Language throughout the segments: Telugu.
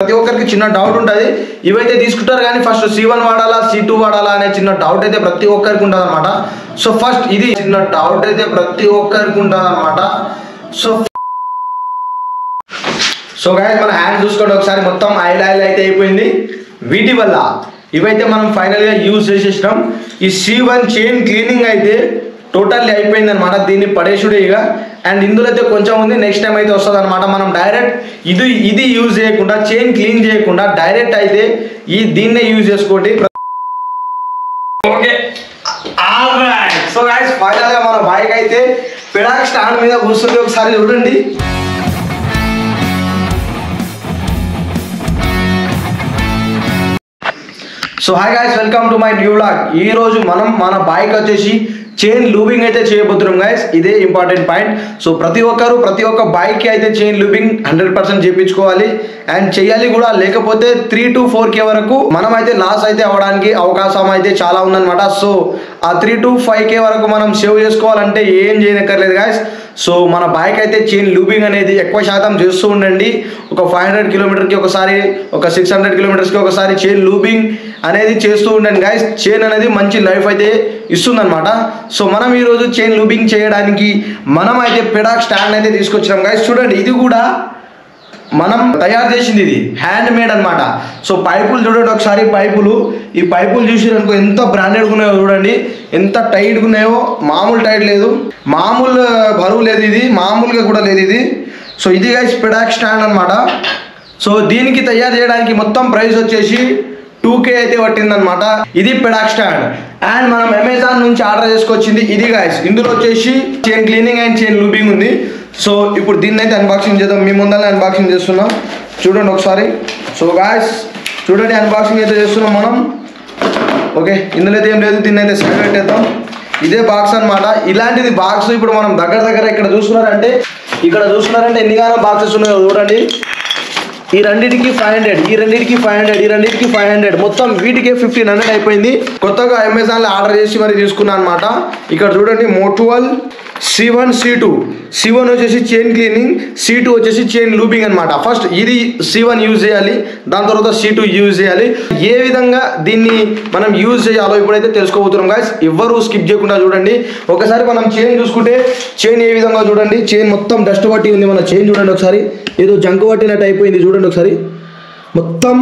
ప్రతి ఒక్కరికి చిన్న డౌట్ ఉంటుంది. ఇవైతే తీసుకుంటారు కానీ ఫస్ట్ C1 వాడాలా C2 వాడాలా అనే చిన్న డౌట్ అయితే ప్రతి ఒక్కరికి ఉంటుంది అనమాట. సో ఫస్ట్ ఇది చిన్న డౌట్ అయితే ప్రతి ఒక్కరికి ఉంటుంది అనమాట. సో గైస్ మన హ్యాండ్ చూసుకోండి ఒకసారి, మొత్తం ఆయిల్ అయితే అయిపోయింది. వీటి వల్ల ఇవైతే మనం ఫైనల్గా యూజ్ చేసేసినాం. ఈ C1 చైన్ క్లీనింగ్ అయితే టోటల్లీ అయిపోయింది అనమాట. దీన్ని పడేసుడే ఇక. అండ్ ఇందులో అయితే కొంచెం ఉంది, నెక్స్ట్ టైం అయితే వస్తుంది అనమాట. మనం డైరెక్ట్ ఇది యూజ్ చేయకుండా, చైన్ క్లీన్ చేయకుండా డైరెక్ట్ అయితే దీన్నే యూజ్ చేసుకోండి. Okay alright. సో గైస్ ఫైనల్గా మన బైక్ అయితే పెడాక్ స్టాండ్ మీద కూర్చుంది, ఒకసారి చూడండి. So hi guys, welcome to my new vlog. ఈ రోజు మనం మన బైక్ వచ్చేసి చైన్ లూబింగ్ అయితే చేయబోతున్నాం గైస్. ఇదే ఇంపార్టెంట్ పాయింట్. సో ప్రతి ఒక్క బైక్ కి అయితే చైన్ లూబింగ్ 100% చేయించుకోవాలి అండ్ చేయాలి కూడా. లేకపోతే 3 to 4K వరకు మనం అయితే లాస్ అయితే అవ్వడానికి అవకాశం అయితే చాలా ఉందన్నమాట. సో ఆ 3 to 5K వరకు మనం సేవ్ చేసుకోవాలంటే ఏం చేయనక్కర్లేదు గైస్. సో మన బైక్ అయితే చైన్ లూబింగ్ అనేది ఎక్కువ శాతం చేస్తూ ఉండండి. ఒక 500 కిలోమీటర్కి ఒకసారి, ఒక 600 కిలోమీటర్స్కి ఒకసారి చైన్ లూబింగ్ అనేది చేస్తూ ఉండండి గైస్. చైన్ అనేది మంచి లైఫ్ అయితే ఇస్తుందన్నమాట. సో మనం ఈరోజు చైన్ లూబింగ్ చేయడానికి మనం అయితే పెడాక్ స్టాండ్ అయితే తీసుకొచ్చినాం గైస్. చూడండి, ఇది కూడా మనం తయారు చేసింది, ఇది హ్యాండ్ మేడ్ అనమాట. సో పైపులు చూడండి ఒకసారి, ఈ పైపులు చూసిరనుకో ఎంత బ్రాండెడ్గా ఉన్నాయో చూడండి, ఎంత టైట్గా ఉన్నాయో. మామూలు టైట్ లేదు, మామూలు బరువు లేదు, ఇది మామూలుగా కూడా లేదు ఇది. సో ఇది గైస్ పెడాక్ స్టాండ్ అనమాట. సో దీనికి తయారు చేయడానికి మొత్తం ప్రైస్ వచ్చేసి 2K అయితే పట్టిందనమాట. ఇది పెడాక్ స్టాండ్. అండ్ మనం అమెజాన్ నుంచి ఆర్డర్ చేసుకొచ్చింది ఇది గైస్. ఇందులో వచ్చేసి chain cleaning and chain lubing ఉంది. సో ఇప్పుడు దీన్ని అయితే అన్బాక్సింగ్ చేద్దాం. మీ ముందర అన్బాక్సింగ్ చేస్తున్నాం, చూడండి ఒకసారి. సో గాయస్ చూడండి, అన్బాక్సింగ్ అయితే చేస్తున్నాం మనం. ఓకే, ఇందులో అయితే ఏం లేదు, దీన్ని అయితే సైడ్ పెట్టేద్దాం. ఇదే బాక్స్ అనమాట. ఇలాంటిది బాక్స్ ఇప్పుడు మనం దగ్గర ఇక్కడ చూస్తున్నారంటే ఎన్నిగానో బాక్సెస్ ఉన్నాయో చూడండి. ఈ రెండింటికి 500, ఈ రెండింటికి 500, మొత్తం వీటికే 1500 అయిపోయింది. కొత్తగా అమెజాన్లో ఆర్డర్ చేసి మరి తీసుకున్నాను అనమాట. ఇక్కడ చూడండి, మోటువల్ C1 C2. C1 వచ్చేసి చైన్ క్లీనింగ్, C2 వచ్చేసి చైన్ లూబింగ్ అనమాట. ఫస్ట్ ఇది C1 యూజ్ చేయాలి, దాని తర్వాత C2 యూజ్ చేయాలి. ఏ విధంగా దీన్ని మనం యూజ్ చేయాలో ఇప్పుడైతే తెలుసుకోబోతున్నాం గాయస్. ఎవ్వరు స్కిప్ చేయకుండా చూడండి. ఒకసారి మనం చైన్ చూసుకుంటే చైన్ ఏ విధంగా చూడండి, చైన్ మొత్తం డస్ట్ పట్టి ఉంది. మన చైన్ చూడండి ఒకసారి, ఏదో జంక్ పట్టినట్టు అయిపోయింది చూడండి ఒకసారి. మొత్తం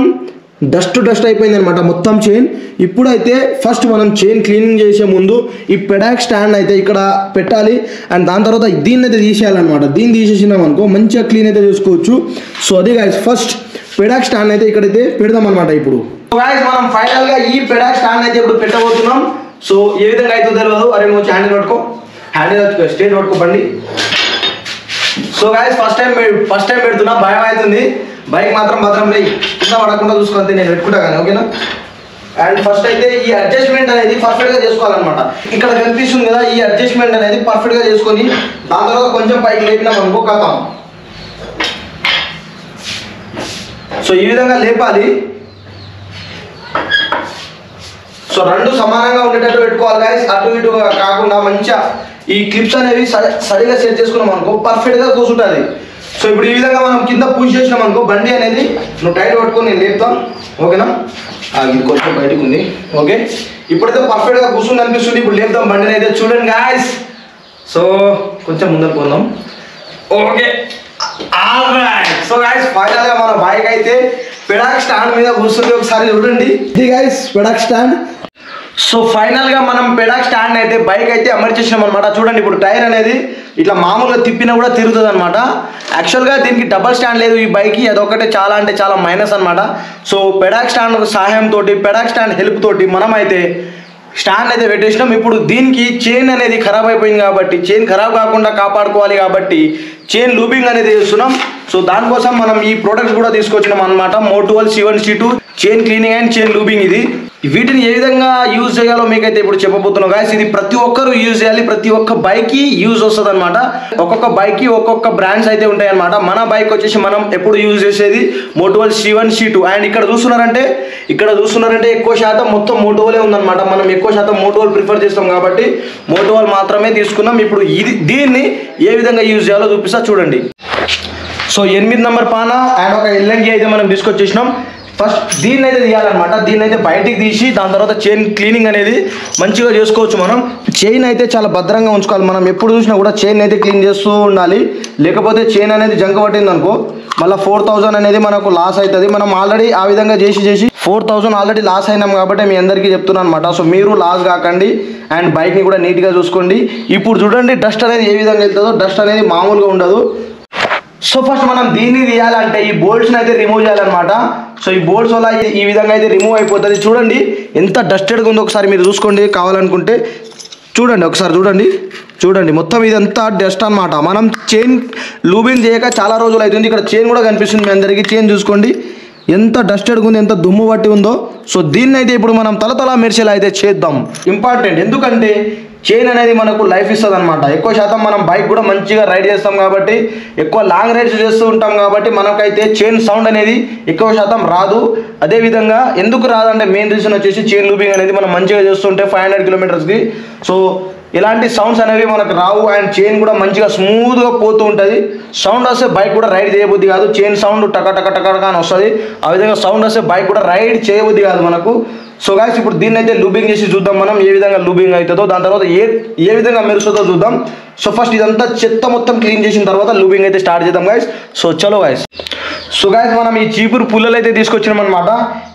డస్ట్ అయిపోయింది అనమాట మొత్తం చైన్. ఇప్పుడైతే ఫస్ట్ మనం చైన్ క్లీనింగ్ చేసే ముందు ఈ పెడాక్ స్టాండ్ అయితే ఇక్కడ పెట్టాలి. అండ్ దాని తర్వాత దీన్ని అయితే తీసేయాలన్నమాట. దీన్ని తీసేసినాం అనుకో మంచిగా క్లీన్ అయితే చేసుకోవచ్చు. సో అది గైస్, ఫస్ట్ పెడాక్ స్టాండ్ అయితే ఇక్కడైతే పెడదాం అనమాట. ఇప్పుడు గైస్ మనం ఫైనల్గా ఈ పెడాక్ స్టాండ్ అయితే ఇప్పుడు పెట్టబోతున్నాం. సో ఏ విధంగా అయితే తెలియదు. అరే నువ్వు హ్యాండిల్ పట్టుకో, స్ట్రేట్ పట్టుకోండి. సో గైస్ ఫస్ట్ టైం పెడుతున్నా, భయం అవుతుంది. బైక్ మాత్రం భద్రం లే, కింద పడకుండా చూసుకోవాలి, నేను పెట్టుకుంటా కానీ. ఓకేనా? అండ్ ఫస్ట్ అయితే ఈ అడ్జస్ట్మెంట్ అనేది పర్ఫెక్ట్గా చేసుకోవాలన్నమాట. ఇక్కడ కనిపిస్తుంది కదా, ఈ అడ్జస్ట్మెంట్ అనేది పర్ఫెక్ట్గా చేసుకొని దాని తర్వాత కొంచెం పైకి లేపినాం అనుకో కథం. సో ఈ విధంగా లేపాలి. సో రెండు సమానంగా ఉండేటట్టు పెట్టుకోవాలి గైస్, అటు ఇటు కాకుండా మంచిగా ఈ క్లిప్స్ అనేవి సరిగా సెట్ చేసుకున్నాం అనుకో పర్ఫెక్ట్గా కూర్చుంటుంది. సో ఇప్పుడు ఈ విధంగా మనం కింద పుష్ చేసినాం అనుకో బండి అనేది నువ్వు టైట్ పట్టుకొని నేను లేపుతాం. ఓకేనా? ఇది కొంచెం బయటకు ఉంది. ఓకే, ఇప్పుడైతే పర్ఫెక్ట్గా కూర్చుని అనిపిస్తుంది. ఇప్పుడు లేపుతాం బండిని అయితే, చూడండి గాయస్. సో కొంచెం ముందరకు పోదాం. Okay alright. సో గాయస్ ఫైనల్గా మన బైక్ అయితే పెడాక్ స్టాండ్ మీద కూర్చుంది, ఒకసారి చూడండి. ఇది గాయస్ పెడాక్ స్టాండ్. సో ఫైనల్గా మనం పెడాక్ స్టాండ్ అయితే బైక్ అయితే అమర్చేసినాం అనమాట. చూడండి, ఇప్పుడు టైర్ అనేది ఇట్లా మామూలుగా తిప్పినా కూడా తిరుగుతుంది అనమాట. యాక్చువల్గా దీనికి డబల్ స్టాండ్ లేదు ఈ బైక్కి, అదొకటే చాలా అంటే చాలా మైనస్ అనమాట. సో పెడాక్ స్టాండ్ సహాయంతో, పెడాక్ స్టాండ్ హెల్ప్ తోటి మనం అయితే స్టాండ్ అయితే పెట్టేసినాం. ఇప్పుడు దీనికి చైన్ అనేది ఖరాబ్ అయిపోయింది కాబట్టి, చైన్ ఖరాబ్ కాకుండా కాపాడుకోవాలి కాబట్టి చైన్ లూబింగ్ అనేది చేస్తున్నాం. సో దానికోసం మనం ఈ ప్రోడక్ట్స్ కూడా తీసుకొచ్చినాం అనమాట. మోటువల్ C1 C2 chain cleaning and chain lubing. ఇది వీటిని ఏ విధంగా యూజ్ చేయాలో మీకైతే ఇప్పుడు చెప్పబోతున్నాం గాయస్. ఇది ప్రతి ఒక్కరు యూజ్ చేయాలి, ప్రతి ఒక్క బైక్కి యూజ్ వస్తుంది అనమాట. ఒక్కొక్క బైక్కి ఒక్కొక్క బ్రాండ్స్ అయితే ఉంటాయి అనమాట. మన బైక్ వచ్చేసి మనం ఎప్పుడు యూజ్ చేసేది మోటువల్ C1 C2. అండ్ ఇక్కడ చూస్తున్నారంటే ఎక్కువ శాతం మొత్తం మోటువలే ఉందన్నమాట. మనం ఎక్కువ శాతం మోటువల్ ప్రిఫర్ చేస్తాం కాబట్టి మోటువల్ మాత్రమే తీసుకున్నాం. ఇప్పుడు దీన్ని ఏ విధంగా యూజ్ చేయాలో చూపిస్తా చూడండి. సో 8 నెంబర్ పాన అండ్ ఒక ఎల్ఎంగి అయితే మనం తీసుకొచ్చేసినాం. ఫస్ట్ దీన్ని అయితే తీయాలన్నమాట. దీన్ని అయితే బయటికి తీసి దాని తర్వాత చైన్ క్లీనింగ్ అనేది మంచిగా చేసుకోవచ్చు. మనం చైన్ అయితే చాలా భద్రంగా ఉంచుకోవాలి. మనం ఎప్పుడు చూసినా కూడా చైన్ అయితే క్లీన్ చేస్తూ ఉండాలి. లేకపోతే చైన్ అనేది జంక పట్టింది అనుకో మళ్ళీ 4000 అనేది మనకు లాస్ అవుతుంది. మనం ఆల్రెడీ ఆ విధంగా చేసి 4000 ఆల్రెడీ లాస్ అయినాం కాబట్టి మీ అందరికీ చెప్తున్నాను అనమాట. సో మీరు లాస్ కాకండి అండ్ బైక్ని కూడా నీట్గా చూసుకోండి. ఇప్పుడు చూడండి డస్ట్ అనేది ఏ విధంగా వెళ్తుందో. డస్ట్ అనేది మామూలుగా ఉండదు. సో ఫస్ట్ మనం దీన్ని తీయాలంటే ఈ బోల్ట్స్ని అయితే రిమూవ్ చేయాలన్నమాట. సో ఈ బోల్ట్స్ వల్ల ఈ విధంగా అయితే రిమూవ్ అయిపోతుంది. చూడండి ఎంత డస్టెడ్గా ఉందో ఒకసారి మీరు చూసుకోండి. కావాలనుకుంటే చూడండి ఒకసారి చూడండి మొత్తం ఇదంతా డస్ట్ అనమాట. మనం చైన్ లూబింగ్ చేయక చాలా రోజులు అవుతుంది. ఇక్కడ చైన్ కూడా కనిపిస్తుంది మీ అందరికీ. చైన్ చూసుకోండి ఎంత డస్టెడ్గా ఉంది, ఎంత దుమ్ము పట్టి ఉందో. సో దీన్ని అయితే ఇప్పుడు మనం తలతలా మెరిసేలా అయితే చేద్దాం. ఇంపార్టెంట్, ఎందుకంటే చైన్ అనేది మనకు లైఫ్ ఇస్తుంది అనమాట. ఎక్కువ శాతం మనం బైక్ కూడా మంచిగా రైడ్ చేస్తాం కాబట్టి, ఎక్కువ లాంగ్ రైడ్స్ చేస్తూ ఉంటాం కాబట్టి మనకైతే చైన్ సౌండ్ అనేది ఎక్కువ శాతం రాదు. అదేవిధంగా ఎందుకు రాదంటే మెయిన్ రీజన్ వచ్చేసి చైన్ లూబింగ్ అనేది మనం మంచిగా చేస్తుంటే 500 కిలోమీటర్స్కి సో ఇలాంటి సౌండ్స్ అనేవి మనకు రావు. అండ్ చైన్ కూడా మంచిగా స్మూత్గా పోతూ ఉంటుంది. సౌండ్ వస్తే బైక్ కూడా రైడ్ చేయబుద్ధి కాదు. చైన్ సౌండ్ టక టక టక అని వస్తుంది. ఆ విధంగా సౌండ్ వస్తే బైక్ కూడా రైడ్ చేయబుద్ధి కాదు మనకు. సో గాయ్స్ ఇప్పుడు దీన్ని అయితే లూబింగ్ చేసి చూద్దాం మనం ఏ విధంగా లూబింగ్ అవుతుందో. దాని తర్వాత ఏ విధంగా మెరుస్తుందో చూద్దాం. సో ఫస్ట్ ఇదంతా చెత్త మొత్తం క్లీన్ చేసిన తర్వాత లూబింగ్ అయితే స్టార్ట్ చేద్దాం గాయ్స్. సో చలో గాయ్స్. సో గాయ్స్ మనం ఈ చీపురు పుల్లలు అయితే తీసుకొచ్చినాం అనమాట.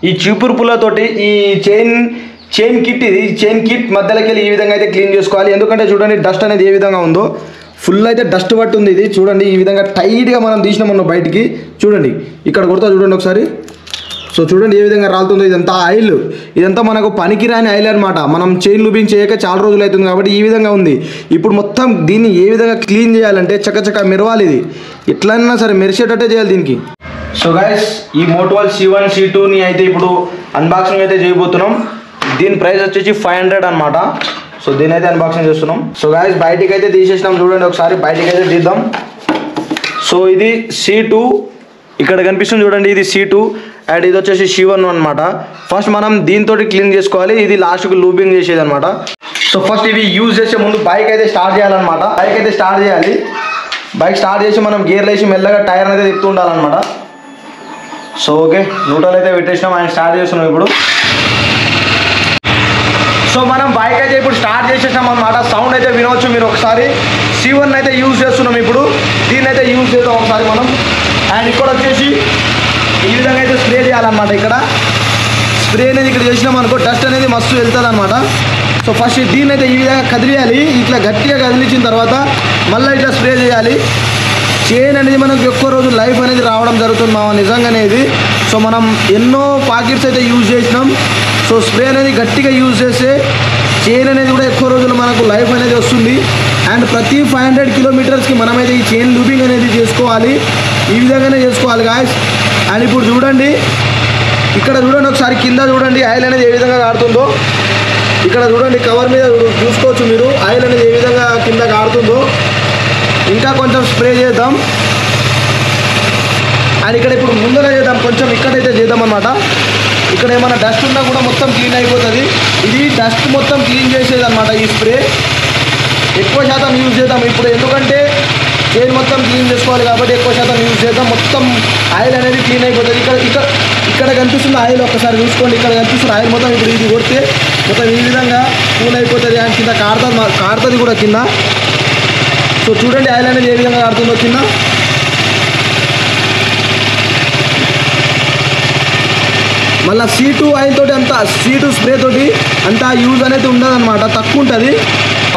ఈ చీపురు పుల్లతోటి ఈ చైన్ కిట్, ఇది చైన్ కిట్ మధ్యలోకి వెళ్ళి ఈ విధంగా అయితే క్లీన్ చేసుకోవాలి. ఎందుకంటే చూడండి డస్ట్ అనేది ఏ విధంగా ఉందో. ఫుల్ అయితే డస్ట్ పట్టి ఉంది. ఇది చూడండి ఈ విధంగా టైట్గా మనం తీసినామన్న బయటికి. చూడండి ఇక్కడ కొడతా చూడండి ఒకసారి. సో చూడండి ఏ విధంగా రాలుతుందో. ఇదంతా ఆయిల్, ఇదంతా మనకు పనికిరాని ఆయిల్ అనమాట. మనం చైన్ లూబింగ్ చేయక చాలా రోజులు అవుతుంది కాబట్టి ఈ విధంగా ఉంది. ఇప్పుడు మొత్తం దీన్ని ఏ విధంగా క్లీన్ చేయాలంటే చక్కచక్క మెరవాలి. ఇది ఎట్లయినా సరే మెరిసేటట్టే చేయాలి దీనికి. సో గైస్ ఈ మోటోవల్ C1 C2ని అయితే ఇప్పుడు అన్బాక్సింగ్ అయితే చేయబోతున్నాం. దీని ప్రైస్ వచ్చేసి 500 అనమాట. సో దీని అయితే అన్బాక్సింగ్ చేస్తున్నాం. సో గైస్ బయటికి అయితే తీసేసినాం. చూడండి ఒకసారి బయటికి అయితే తీద్దాం. సో ఇది C2 ఇక్కడ కనిపిస్తుంది చూడండి. ఇది C2 అండ్ ఇది వచ్చేసి C1 అనమాట. ఫస్ట్ మనం దీంతో క్లీన్ చేసుకోవాలి. ఇది లాస్ట్కి లూబింగ్ చేసేది అనమాట. సో ఫస్ట్ ఇవి యూజ్ చేసే ముందు బైక్ అయితే స్టార్ట్ చేయాలన్నమాట. బైక్ అయితే స్టార్ట్ చేయాలి. బైక్ స్టార్ట్ చేసి మనం గేర్లు వేసి మెల్లగా టైర్ అయితే తిప్పుతూ ఉండాలన్నమాట. సో ఓకే న్యూట్రల్ అయితే పెట్టేసినాం అండ్ స్టార్ట్ చేస్తున్నాం ఇప్పుడు. సో మనం బైక్ అయితే ఇప్పుడు స్టార్ట్ చేసేసాం అనమాట. సౌండ్ అయితే వినవచ్చు మీరు ఒకసారి. C1 అయితే యూజ్ చేస్తున్నాం ఇప్పుడు. దీన్ని అయితే యూజ్ చేద్దాం ఒకసారి మనం. అండ్ ఇక్కడ వచ్చేసి ఈ విధంగా అయితే స్ప్రే చేయాలన్నమాట. ఇక్కడ స్ప్రే అనేది ఇక్కడ చేసినాం అనుకో డస్ట్ అనేది మస్తు వెళ్తుంది అనమాట. సో ఫస్ట్ దీన్ని అయితే ఈ విధంగా కదిలియాలి. ఇట్లా గట్టిగా కదిలించిన తర్వాత మళ్ళీ ఇట్లా స్ప్రే చేయాలి. చైన్ అనేది మనకు ఎక్కువ రోజు లైఫ్ అనేది రావడం జరుగుతుంది మా నిజంగానే ఇది. సో మనం ఎన్నో పాకెట్స్ అయితే యూజ్ చేసినాం. సో స్ప్రే అనేది గట్టిగా యూజ్ చేస్తే చైన్ అనేది కూడా ఎక్కువ రోజులు మనకు లైఫ్ అనేది వస్తుంది. అండ్ ప్రతి 500 కిలోమీటర్స్కి మనమైతే ఈ చైన్ లూబింగ్ అనేది చేసుకోవాలి. ఈ విధంగానే చేసుకోవాలి గాయస్. అండ్ ఇప్పుడు చూడండి ఇక్కడ చూడండి ఒకసారి కింద చూడండి ఆయిల్ అనేది ఏ విధంగా కారుతుందో. ఇక్కడ చూడండి కవర్ మీద చూసుకోవచ్చు మీరు ఆయిల్ అనేది ఏ విధంగా కింద కారుతుందో. ఇంకా కొంచెం స్ప్రే చేద్దాం. అండ్ ఇక్కడ ఇప్పుడు ముందర చేద్దాం, కొంచెం ఇక్కడైతే చేద్దాం అన్నమాట. ఇక్కడ ఏమైనా డస్ట్ ఉన్నా కూడా మొత్తం క్లీన్ అయిపోతుంది. ఇది డస్ట్ మొత్తం క్లీన్ చేసేది అనమాట ఈ స్ప్రే. ఎక్కువ శాతం యూజ్ చేద్దాం ఇప్పుడు, ఎందుకంటే చైన్ మొత్తం క్లీన్ చేసుకోవాలి కాబట్టి ఎక్కువ శాతం యూజ్ చేద్దాం. మొత్తం ఆయిల్ అనేది క్లీన్ అయిపోతుంది. ఇక్కడ కనిపిస్తున్న ఆయిల్ ఒక్కసారి చూసుకోండి. ఇక్కడ కనిపిస్తున్న ఆయిల్ మొత్తం ఇప్పుడు ఇది కొడితే మొత్తం ఈ విధంగా కూల్ అయిపోతుంది. అండ్ కింద కారుతుంది కూడా కింద. సో చూడండి ఆయిల్ అనేది ఏ విధంగా కారుతుందో కింద. మళ్ళీ C2 ఆయిల్ తోటి అంతా C2 స్ప్రే తోటి అంతా యూజ్ అనేది ఉండదు అనమాట, తక్కువ ఉంటుంది.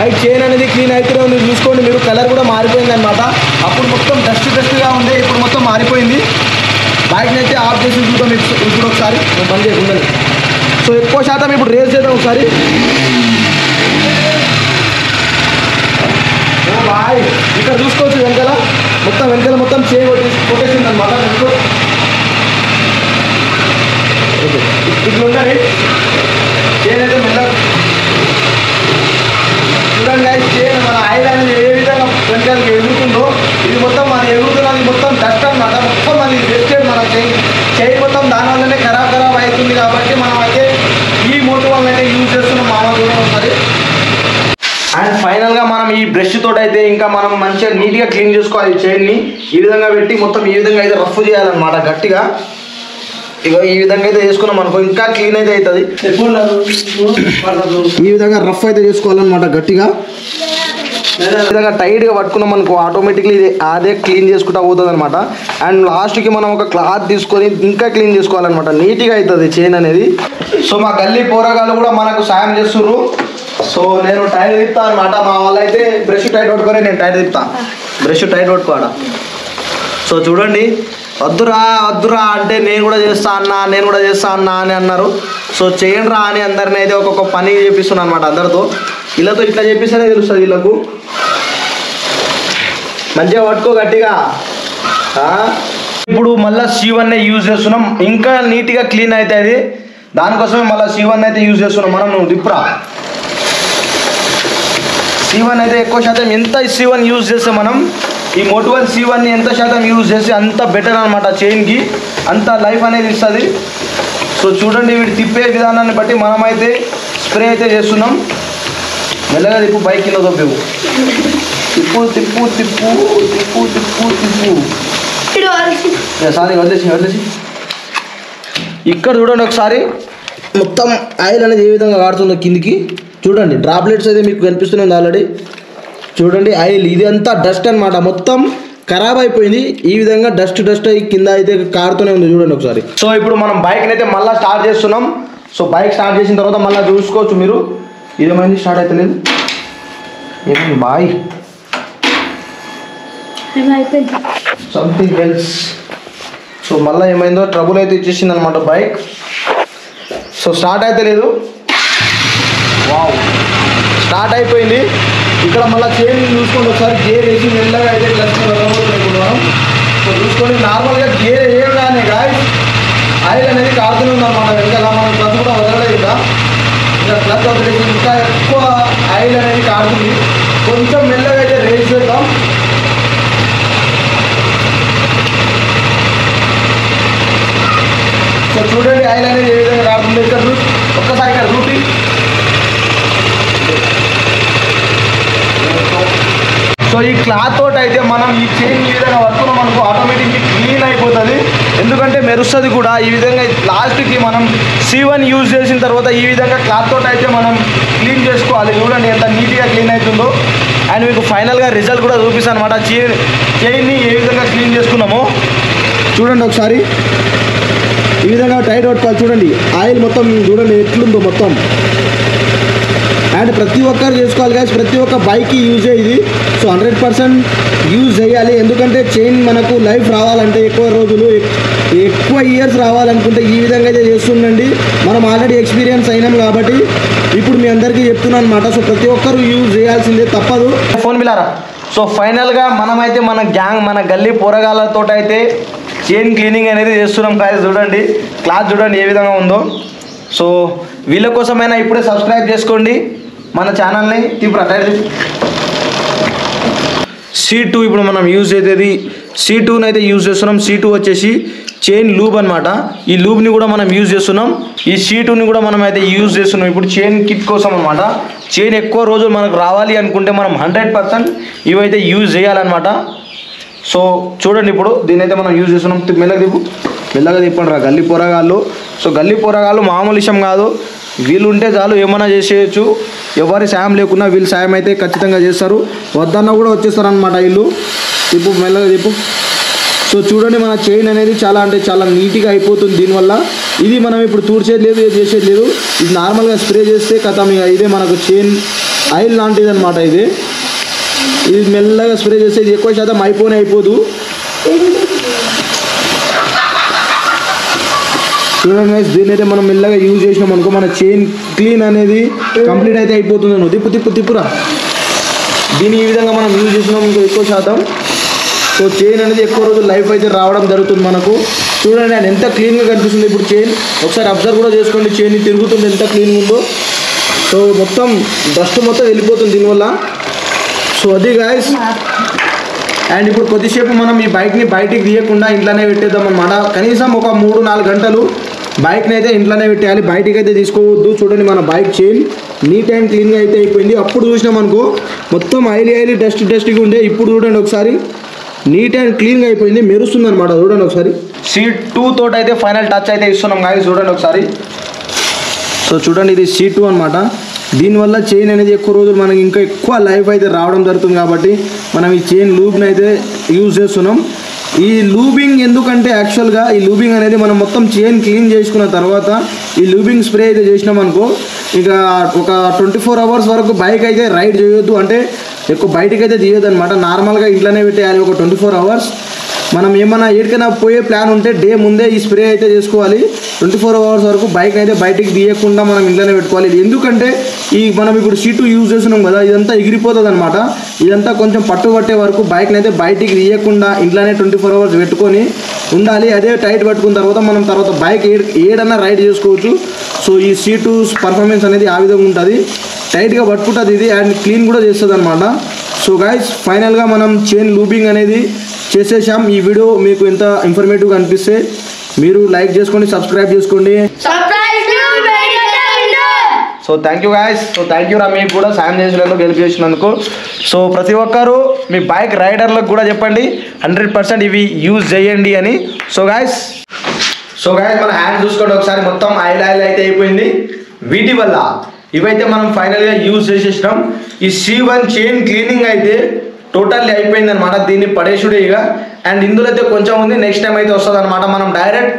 అండ్ చైన్ అనేది క్లీన్ అయితే మీరు చూసుకోండి. మీరు కలర్ కూడా మారిపోయింది అనమాట. అప్పుడు మొత్తం డస్ట్గా ఉండే, ఇప్పుడు మొత్తం మారిపోయింది. బైక్ని అయితే ఆఫ్ చేసి చూద్దాం ఇప్పుడు ఒకసారి బంద్ చేయకుండా. సో ఎక్కువ శాతం ఇప్పుడు రేస్ చేద్దాం ఒకసారి. బాయ్ ఇక్కడ చూసుకోవచ్చు వెనకాల మొత్తం చైన్ కొట్టేసింది అనమాట. ఇట్లా ఉండాలి చైన్ అయితే మెల్లగా చూడండి. చైన్ మన ఆయిల్ అనేది ఏ విధంగా వెనకాలకి ఎగురుతుందో ఇది మొత్తం అది ఎగురుతున్నది మొత్తం డస్ట్ అనమాట. మొత్తం అది వేస్టెడ్ మన చైన్ మొత్తం దానివల్లనే ఖరాబ్ అవుతుంది. కాబట్టి మనం అయితే ఈ మోటో వల్ల అయితే యూజ్ చేస్తున్నాం మామ కూడా ఒకసారి. అండ్ ఫైనల్ ఫైనల్గా మనం ఈ బ్రష్ తోటి అయితే ఇంకా మనం మంచిగా నీట్గా క్లీన్ చేసుకోవాలి చైన్ని. ఈ విధంగా పెట్టి మొత్తం ఈ విధంగా అయితే రఫ్ చేయాలన్నమాట గట్టిగా. ఇక ఈ విధంగా అయితే చేసుకున్నాం అనుకో ఇంకా క్లీన్ అయితే అవుతుంది. ఈ విధంగా రఫ్ అయితే చేసుకోవాలన్నమాట గట్టిగా. ఈ విధంగా టైట్గా పట్టుకున్నాం అనుకో ఆటోమేటిక్లీ అదే క్లీన్ చేసుకుంటా పోతుంది అనమాట. అండ్ లాస్ట్కి మనం ఒక క్లాత్ తీసుకొని ఇంకా క్లీన్ చేసుకోవాలన్నమాట, నీట్గా అవుతుంది చైన్ అనేది. సో మా గల్లీ పోరగాళ్ళు కూడా మనకు సాయం చేస్తుర్రు. సో నేను టైట్ తిప్పుతా అనమాట. మా వాళ్ళు అయితే బ్రష్ టైట్ పట్టుకొని నేను టైట్ తిప్పుతా, బ్రష్ టైట్ పట్టుకోవడం. సో చూడండి, వద్దురా వద్దురా అంటే నేను కూడా చేస్తా అన్నా అని అన్నారు. సో చేయండి రా అని అందరిని అయితే ఒక్కొక్క పని చేపిస్తున్నాను అనమాట అందరితో. వీళ్ళతో ఇట్లా చేపిస్తేనే తెలుస్తుంది వీళ్ళకు. మంచిగా పట్టుకో గట్టిగా. ఇప్పుడు మళ్ళీ C1 యూజ్ చేస్తున్నాం, ఇంకా నీట్గా క్లీన్ అవుతుంది. దానికోసమే మళ్ళీ C1 అయితే యూజ్ చేస్తున్నాం మనం. నువ్వు దిప్పురా. C1 అయితే ఎక్కువ శాతం ఎంత C1 యూజ్ చేస్తే మనం ఈ మోటోవల్ C1 ఎంత శాతం యూజ్ చేస్తే అంత బెటర్ అనమాట, చైన్కి అంత లైఫ్ అనేది ఇస్తుంది. సో చూడండి, వీడు తిప్పే విధానాన్ని బట్టి మనమైతే స్ప్రే అయితే చేస్తున్నాం. మెల్లగా తిప్పు, బైక్ కింద తొప్పివు. తిప్పు తిప్పు తిప్పు తిప్పు తిప్పు తిప్పు. సారీ వదిలేసి ఇక్కడ చూడండి ఒకసారి మొత్తం ఆయిల్ అనేది ఏ విధంగా కాడుతుందో కిందికి చూడండి. డ్రాప్లెట్స్ అయితే మీకు కనిపిస్తున్నాయి ఆల్రెడీ. చూడండి ఆయిల్ ఇది అంతా డస్ట్ అనమాట, మొత్తం ఖరాబ్ అయిపోయింది. ఈ విధంగా డస్ట్ అయ్యి కింద అయితే కారుతూనే ఉంది చూడండి ఒకసారి. సో ఇప్పుడు మనం బైక్ని అయితే మళ్ళీ స్టార్ట్ చేస్తున్నాం. సో బైక్ స్టార్ట్ చేసిన తర్వాత మళ్ళీ చూసుకోవచ్చు మీరు. ఇదేమైంది స్టార్ట్ అయితే లేదు, ఏమైంది బాయ్, సంథింగ్ ఎల్స్. సో మళ్ళీ ఏమైందో ట్రబుల్ అయితే ఇచ్చేసింది అనమాట బైక్. సో స్టార్ట్ అయితే లేదు. వావ్, స్టార్ట్ అయిపోయింది. ఇక్కడ మళ్ళీ చైన్ చూసుకోండి ఒకసారి. గేర్ వేసి మెల్లగా అయితే క్లచ్ వెళ్ళబోతున్నాం. సో చూసుకొని నార్మల్గా గేర్ వేయగానే గాయస్ ఆయిల్ అనేది కారుతూనే ఉందన్నమాట వెనకాల. మనం క్లచ్ కూడా వదలలేదు. ఇంకా క్లచ్ వదిలేసి ఇంకా ఎక్కువ ఆయిల్ అనేది కారుతుంది. కొంచెం మెల్లగా అయితే రేస్ చేద్దాం. సో చూడండి ఆయిల్ అనేది ఏ విధంగా కారుతుంది. ఇక్కడ ఒక్కసారి ఇక్కడ రూటీ. సో ఈ క్లాత్ తోటి అయితే మనం ఈ చైన్ ఈ విధంగా పట్టుకున్నాం అనుకో ఆటోమేటిక్లీ క్లీన్ అయిపోతుంది. ఎందుకంటే మెరుస్తుంది కూడా. ఈ విధంగా లాస్ట్కి మనం C1 యూజ్ చేసిన తర్వాత ఈ విధంగా క్లాత్ తోటి అయితే మనం క్లీన్ చేసుకోవాలి. చూడండి ఎంత నీట్గా క్లీన్ అవుతుందో. అండ్ మీకు ఫైనల్గా రిజల్ట్ కూడా చూపిస్తాను అనమాట. చైన్ని ఏ విధంగా క్లీన్ చేసుకున్నామో చూడండి ఒకసారి. ఈ విధంగా టైట్ పట్టుకోవాలి. చూడండి ఆయిల్ మొత్తం చూడండి ఎట్లుందో మొత్తం. అండ్ ప్రతి ఒక్కరు చేసుకోవాలి గాయస్, ప్రతి ఒక్క బైక్కి యూజ్ అయ్యేది. సో 100% యూజ్ చేయాలి. ఎందుకంటే చైన్ మనకు లైఫ్ రావాలంటే ఎక్కువ రోజులు ఎక్కువ ఇయర్స్ రావాలనుకుంటే ఈ విధంగా అయితే చేస్తుండండి. మనం ఆల్రెడీ ఎక్స్పీరియన్స్ అయినాం కాబట్టి ఇప్పుడు మీ అందరికీ చెప్తున్నాను అనమాట. సో ప్రతి ఒక్కరు యూజ్ చేయాల్సిందే, తప్పదు. ఫోన్ బిలారా. సో ఫైనల్గా మనమైతే మన గ్యాంగ్ మన గల్లీ పోరగాళ్ళతో అయితే చైన్ క్లీనింగ్ అనేది చేస్తున్నాం గాయస్. చూడండి క్లాత్ చూడండి ఏ విధంగా ఉందో. సో వీళ్ళ కోసమైనా ఇప్పుడే సబ్స్క్రైబ్ చేసుకోండి మన ఛానల్ని. ఇప్పుడు C2 ఇప్పుడు మనం యూజ్ చేసేది C2 అయితే యూజ్ చేస్తున్నాం. C2 వచ్చేసి చైన్ లూబ్ అనమాట. ఈ లూబ్ని కూడా మనం యూజ్ చేస్తున్నాం. ఈ C2ని కూడా మనం అయితే యూజ్ చేస్తున్నాం ఇప్పుడు చైన్ కిట్ కోసం అనమాట. చైన్ ఎక్కువ రోజులు మనకు రావాలి అనుకుంటే మనం 100% ఇవైతే యూజ్ చేయాలన్నమాట. సో చూడండి ఇప్పుడు దీని అయితే మనం యూజ్ చేస్తున్నాం. మెల్లగా తిప్పండి రా గల్లీ పోరగాళ్ళు. సో గల్లీ పోరగాళ్ళు మామూలు విషయం కాదు. వీళ్ళు ఉంటే చాలు ఏమైనా చేసేయచ్చు. ఎవరి సాయం లేకున్నా వీళ్ళు సాయం అయితే ఖచ్చితంగా చేస్తారు. వద్దన్నా కూడా వచ్చేస్తారు అనమాట వీళ్ళు. తిప్పు మెల్లగా తిప్పు. సో చూడండి మన చైన్ అనేది చాలా అంటే చాలా నీట్గా అయిపోతుంది దీనివల్ల. ఇది మనం ఇప్పుడు తూడ్చేది లేదు, ఏది చేసేది లేదు. ఇది నార్మల్గా స్ప్రే చేస్తే కథం ఇక ఇదే మనకు చైన్ ఆయిల్ లాంటిది అనమాట. ఇది మెల్లగా స్ప్రే చేస్తే ఇది ఎక్కువ శాతం అయిపోదు. చూడండి గైస్, దీన్ని అయితే మనం మెల్లగా యూజ్ చేసినాం అనుకో మన చైన్ క్లీన్ అనేది కంప్లీట్ అయితే అయిపోతుంది. నువ్వు తిప్పురా. దీన్ని ఈ విధంగా మనం యూజ్ చేసినాం ఇంకో ఎక్కువ శాతం. సో చైన్ అనేది ఎక్కువ రోజులు లైఫ్ అయితే రావడం జరుగుతుంది మనకు. చూడండి అండ్ ఎంత క్లీన్గా కనిపిస్తుంది ఇప్పుడు చైన్. ఒకసారి అబ్జర్వ్ కూడా చేసుకోండి, చైన్ తిరుగుతుంది ఎంత క్లీన్గా ఉందో. సో మొత్తం డస్ట్ మొత్తం వెళ్ళిపోతుంది దీనివల్ల. సో అది గాయస్. అండ్ ఇప్పుడు కొద్దిసేపు మనం ఈ బైక్ని బయటికి తీయకుండా ఇంట్లోనే పెట్టేద్దాం అనమాట. కనీసం ఒక 3-4 గంటలు బైక్ని అయితే ఇంట్లోనే పెట్టేయాలి, బయటికి అయితే తీసుకోవద్దు. చూడండి మన బైక్ చైన్ నీట్ అండ్ క్లీన్గా అయితే అయిపోయింది. అప్పుడు చూసినాం అనుకో మొత్తం ఆయిలీ డస్ట్గా ఉండే, ఇప్పుడు చూడండి ఒకసారి నీట్ అండ్ క్లీన్గా అయిపోయింది, మెరుస్తుంది అనమాట. చూడండి ఒకసారి C2 తోటి అయితే ఫైనల్ టచ్ అయితే ఇస్తున్నాం గాయ్స్. చూడండి ఒకసారి. సో చూడండి ఇది C2 అనమాట. దీనివల్ల చైన్ అనేది ఎక్కువ రోజులు మనకి ఇంకా ఎక్కువ లైఫ్ అయితే రావడం జరుగుతుంది కాబట్టి మనం ఈ చైన్ లూబ్ని అయితే యూజ్ చేస్తున్నాం. ఈ లూబింగ్ ఎందుకంటే యాక్చువల్గా ఈ లూబింగ్ అనేది మనం మొత్తం చైన్ క్లీన్ చేసుకున్న తర్వాత ఈ లూబింగ్ స్ప్రే అయితే చేసినాం అనుకో, ఇక ఒక 24 hours వరకు బైక్ అయితే రైడ్ చేయొద్దు, అంటే ఎక్కువ బయటికి అయితే తీయొద్దు అనమాట. నార్మల్గా ఇంట్లోనే పెట్టేయాలి ఒక 24 hours. మనం ఏమైనా ఎక్కడికైనా పోయే ప్లాన్ ఉంటే డే ముందే ఈ స్ప్రే అయితే చేసుకోవాలి. 24 hours వరకు బైక్ అయితే బయటికి తీయకుండా మనం ఇంట్లోనే పెట్టుకోవాలి. ఎందుకంటే మనం ఇప్పుడు C2 యూజ్ చేస్తున్నాం కదా, ఇదంతా ఎగిరిపోతుంది అనమాట. ఇదంతా కొంచెం పట్టుబట్టే వరకు బైక్ని అయితే బయటికి తీయకుండా ఇంట్లోనే 24 hours పెట్టుకొని ఉండాలి. అదే టైట్ పట్టుకున్న తర్వాత మనం తర్వాత బైక్ ఏడన్నా రైడ్ చేసుకోవచ్చు. సో ఈ C2 పర్ఫార్మెన్స్ అనేది ఆ విధంగా ఉంటుంది, టైట్గా పట్టుకుంటుంది ఇది అండ్ క్లీన్ కూడా చేస్తుంది అనమాట. సో గైస్ ఫైనల్గా మనం చైన్ లూబింగ్ అనేది చేసేసాం. ఈ వీడియో మీకు ఎంత ఇన్ఫర్మేటివ్గా అనిపిస్తే మీరు లైక్ చేసుకోండి, సబ్స్క్రైబ్ చేసుకోండి. So thank you guys. So thank you రా మీకు కూడా సాయం చేసినందుకు, హెల్ప్ చేసినందుకు. సో ప్రతి ఒక్కరు మీ బైక్ రైడర్లకు కూడా చెప్పండి 100% ఇవి యూజ్ చేయండి అని. సో గాయస్ మన హ్యాండ్ చూసుకోండి ఒకసారి, మొత్తం ఆయిల్ అయితే అయిపోయింది. వీటి వల్ల ఇవైతే మనం ఫైనల్గా యూజ్ చేసేసినాం. ఈ C1 చైన్ క్లీనింగ్ అయితే టోటల్లీ అయిపోయింది అనమాట. దీన్ని పడేసుడే ఇక. అండ్ ఇందులో అయితే కొంచెం ఉంది, నెక్స్ట్ టైం అయితే వస్తుంది అనమాట. మనం డైరెక్ట్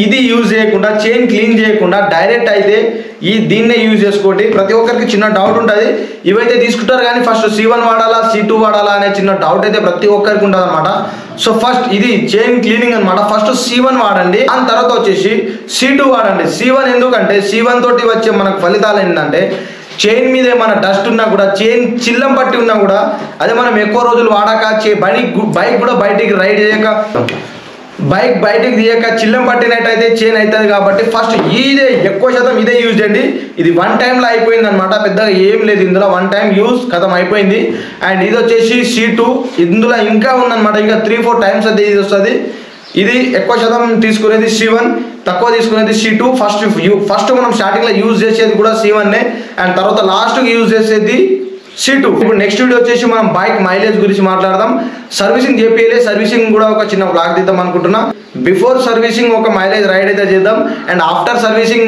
ఇది యూజ్ చేయకుండా, చైన్ క్లీన్ చేయకుండా డైరెక్ట్ అయితే దీన్నే యూజ్ చేసుకోండి. ప్రతి ఒక్కరికి చిన్న డౌట్ ఉంటుంది, ఇవైతే తీసుకుంటారు కానీ ఫస్ట్ C1 వాడాలా C2 వాడాలా అనే చిన్న డౌట్ అయితే ప్రతి ఒక్కరికి ఉంటుంది అనమాట. సో ఫస్ట్ ఇది చైన్ క్లీనింగ్ అనమాట. ఫస్ట్ C1 వాడండి, దాని తర్వాత వచ్చేసి C2 వాడండి. C1 ఎందుకంటే C1 తోటి వచ్చే మనకు ఫలితాలు ఏంటంటే చైన్ మీద ఏమైనా డస్ట్ ఉన్నా కూడా, చైన్ చిల్లం పట్టి ఉన్నా కూడా, అదే మనం ఎక్కువ రోజులు వాడాక బైక్ కూడా బయటికి రైడ్ చేయక, బైక్ బయటికి తీయక చిల్లం పట్టినట్టయితే చైన్ అవుతుంది. కాబట్టి ఫస్ట్ ఎక్కువ శాతం ఇదే యూజ్ చేయండి. ఇది 1 టైంలో అయిపోయింది అనమాట, పెద్దగా ఏం లేదు ఇందులో. 1 టైం యూజ్ కథం అయిపోయింది. అండ్ ఇది వచ్చేసి C2, ఇందులో ఇంకా ఉందన్నమాట, ఇంకా 3-4 టైమ్స్ అయితే ఇది వస్తుంది. ఇది ఎక్కువ శాతం తీసుకునేది C1, తక్కువ తీసుకునేది C2. ఫస్ట్ మనం స్టార్టింగ్లో యూజ్ చేసేది కూడా C1నే, అండ్ తర్వాత లాస్ట్కి యూజ్ చేసేది C2. ఇప్పుడు నెక్స్ట్ వీడియో వచ్చేసి మనం బైక్ మైలేజ్ గురించి మాట్లాడదాం. సర్వీసింగ్ చేపియలే, సర్వీసింగ్ కూడా ఒక చిన్న బ్లాగ్ తీద్దాం అనుకుంటున్నా. బిఫోర్ సర్వీసింగ్ ఒక మైలేజ్ రైడ్ అయితే చేద్దాం, అండ్ ఆఫ్టర్ సర్వీసింగ్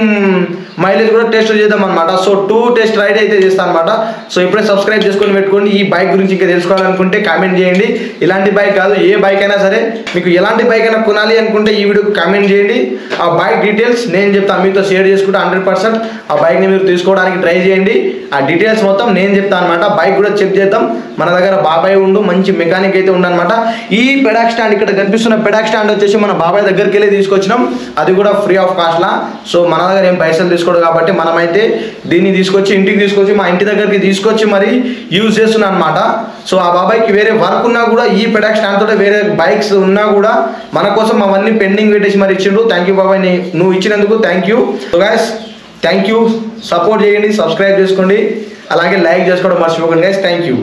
మైలేజ్ కూడా టెస్ట్ చేద్దాం అనమాట. సో 2 టెస్ట్ రైడ్ అయితే చేస్తాను అనమాట. సో ఇప్పుడే సబ్స్క్రైబ్ చేసుకొని పెట్టుకోండి. ఈ బైక్ గురించి ఇంకా తెలుసుకోవాలనుకుంటే కామెంట్ చేయండి. ఇలాంటి బైక్ కాదు, ఏ బైక్ అయినా సరే, మీకు ఎలాంటి బైక్ అయినా కొనాలి అనుకుంటే ఈ వీడియోకి కామెంట్ చేయండి. ఆ బైక్ డీటెయిల్స్ నేను చెప్తాను, మీతో షేర్ చేసుకుంటే 100% ఆ బైక్ని మీరు తీసుకోవడానికి ట్రై చేయండి. ఆ డీటెయిల్స్ మొత్తం నేను చెప్తాను అనమాట. బైక్ కూడా చెక్ చేద్దాం. మన దగ్గర బాబాయ్ మంచి మెకానిక్ అయితే ఉండనమాట. ఈ పెడాక్ స్టాండ్, ఇక్కడ కనిపిస్తున్న పెడాక్ స్టాండ్ వచ్చేసి మన బాబాయ్ దగ్గరికి వెళ్ళి తీసుకొచ్చినాం, అది కూడా ఫ్రీ ఆఫ్ కాస్ట్లా. సో మన దగ్గర ఏం పైసలు తీసుకోడు కాబట్టి మనమైతే దీన్ని తీసుకొచ్చి ఇంటికి తీసుకొచ్చి మా ఇంటి దగ్గరికి తీసుకొచ్చి మరి యూజ్ చేస్తున్నాం అనమాట. సో ఆ బాబాయ్కి వేరే వర్క్ ఉన్నా కూడా ఈ పెడాక్ స్టాండ్ తోటే వేరే బైక్స్ ఉన్నా కూడా మన కోసం అవన్నీ పెండింగ్ పెట్టేసి మరి ఇచ్చిండు. థ్యాంక్ యూ బాబాయ్, నువ్వు ఇచ్చినందుకు thank you. So guys thank you, support చేయండి, సబ్స్క్రైబ్ చేసుకోండి, అలాగే లైక్ చేసుకోవడం మర్చిపోకండి గైస్. Thank you.